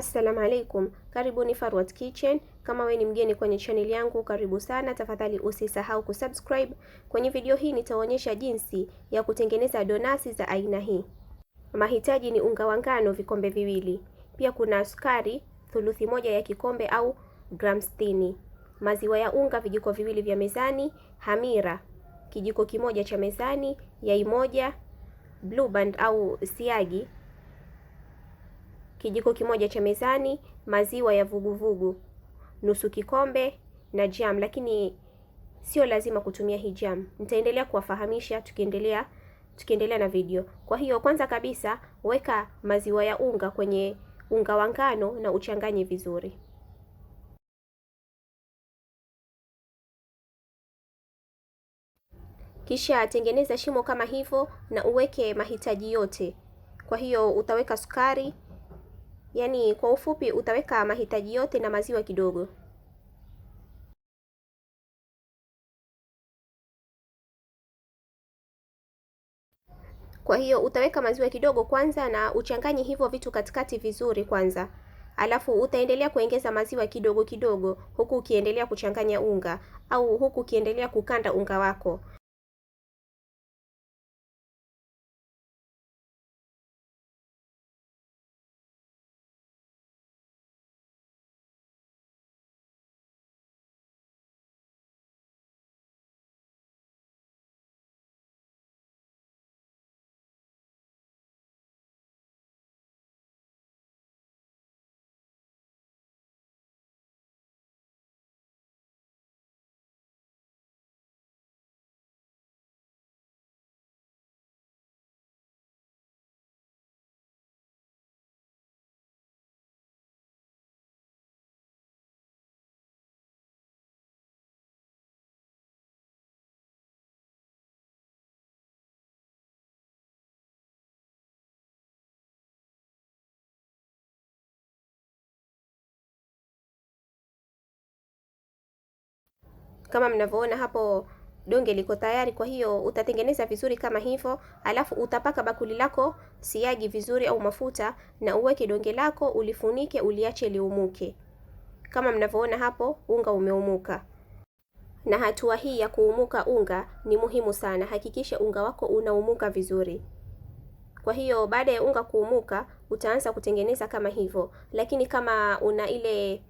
Assalamu alaikum, karibuni Farwat Kitchen. Kama we ni mgeni kwenye channel yangu, karibu sana. Tafadhali usisahau kusubscribe. Kwenye video hii nitaonyesha jinsi ya kutengeneza donasi za aina hii. Mahitaji ni unga wa ngano vikombe viwili, pia kuna sukari thuluthi moja ya kikombe au gram 60, maziwa ya unga vijiko viwili vya mezani, hamira kijiko kimoja cha mezani, yai moja, blue band au siagi kijiko kimoja cha mezani, maziwa ya vuguvugu nusu kikombe na jam, lakini sio lazima kutumia hii jam. Nitaendelea kuwafahamisha tukiendelea na video. Kwa hiyo kwanza kabisa weka maziwa ya unga kwenye unga wa ngano na uchanganye vizuri. Kisha tengeneza shimo kama hivyo na uweke mahitaji yote. Kwa hiyo utaweka sukari, yaani kwa ufupi utaweka mahitaji yote na maziwa kidogo. Kwa hiyo utaweka maziwa kidogo kwanza na uchanganye hivyo vitu katikati vizuri kwanza. Alafu utaendelea kuongeza maziwa kidogo kidogo huku ukiendelea kuchanganya unga au huku ukiendelea kukanda unga wako. Kama mnavyoona hapo donge liko tayari. Kwa hiyo utatengeneza vizuri kama hivyo, alafu utapaka bakuli lako siagi vizuri au mafuta na uweke donge lako, ulifunike, uliache liumuke. Kama mnavyoona hapo unga umeumuka. Na hatua hii ya kuumuka unga ni muhimu sana. Hakikisha unga wako unaumuka vizuri. Kwa hiyo baada ya unga kuumuka utaanza kutengeneza kama hivyo, lakini kama una ile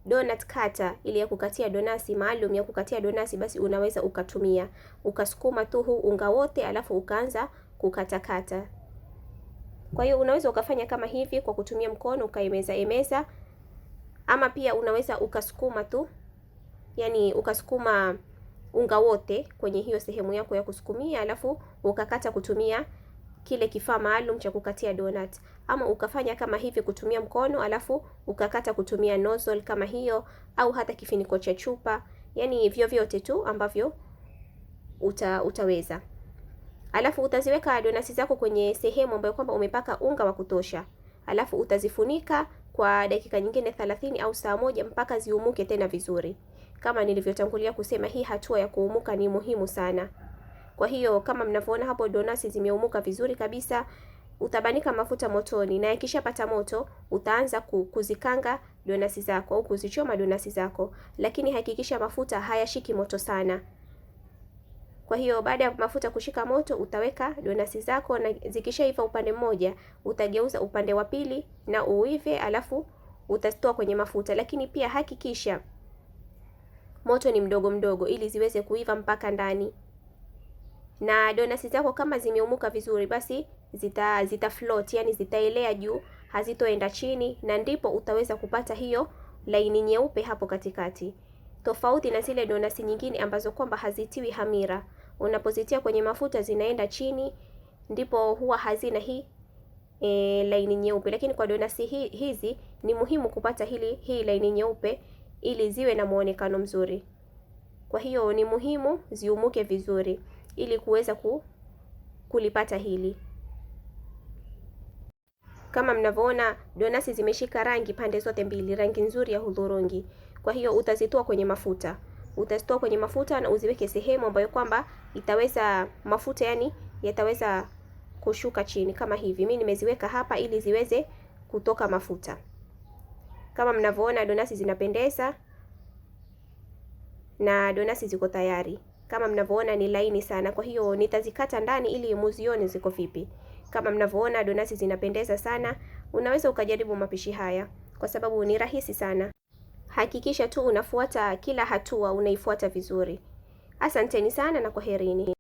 donut cutter ile ya kukatia donasi maalum ya kukatia donasi, basi unaweza ukatumia ukasukuma tu huu unga wote alafu ukaanza kukatakata. Kwa hiyo unaweza ukafanya kama hivi kwa kutumia mkono ukaemeza, ama pia unaweza ukasukuma tu, yani ukasukuma unga wote kwenye hiyo sehemu yako ya kusukumia alafu ukakata kutumia kile kifaa maalum cha kukatia donut, ama ukafanya kama hivi kutumia mkono alafu ukakata kutumia nozzle kama hiyo, au hata kifuniko cha chupa, yani vyovyote tu ambavyo utaweza. Alafu utaziweka donasi zako kwenye sehemu ambayo kwamba umepaka unga wa kutosha, alafu utazifunika kwa dakika nyingine 30 au saa moja mpaka ziumuke tena vizuri. Kama nilivyotangulia kusema, hii hatua ya kuumuka ni muhimu sana. Kwa hiyo kama mnavyoona hapo donasi zimeumuka vizuri kabisa. Utabanika mafuta motoni, na ikishapata moto utaanza kuzikanga donasi zako au kuzichoma donasi zako, lakini hakikisha mafuta hayashiki moto sana. Kwa hiyo baada ya mafuta kushika moto utaweka donasi zako, na zikishaiva upande mmoja utageuza upande wa pili na uive, alafu utazitoa kwenye mafuta, lakini pia hakikisha moto ni mdogo mdogo ili ziweze kuiva mpaka ndani. Na donasi zako kama zimeumuka vizuri, basi zita float, yani zitaelea juu, hazitoenda chini, na ndipo utaweza kupata hiyo laini nyeupe hapo katikati, tofauti na zile donasi nyingine ambazo kwamba hazitiwi hamira. Unapozitia kwenye mafuta zinaenda chini, ndipo huwa hazina hii laini nyeupe. Lakini kwa donasi hizi ni muhimu kupata hii laini nyeupe ili ziwe na muonekano mzuri. Kwa hiyo ni muhimu ziumuke vizuri ili kuweza kulipata hili. Kama mnavyoona donasi zimeshika rangi pande zote mbili, rangi nzuri ya hudhurungi. Kwa hiyo utazitoa kwenye mafuta, na uziweke sehemu ambayo kwamba itaweza mafuta, yani yataweza kushuka chini kama hivi. Mimi nimeziweka hapa ili ziweze kutoka mafuta. Kama mnavyoona donasi zinapendeza na donasi ziko tayari. Kama mnavyoona ni laini sana, kwa hiyo nitazikata ndani ili muzione ziko vipi. Kama mnavyoona donasi zinapendeza sana. Unaweza ukajaribu mapishi haya kwa sababu ni rahisi sana. Hakikisha tu unafuata kila hatua, unaifuata vizuri. Asanteni sana na kwaherini.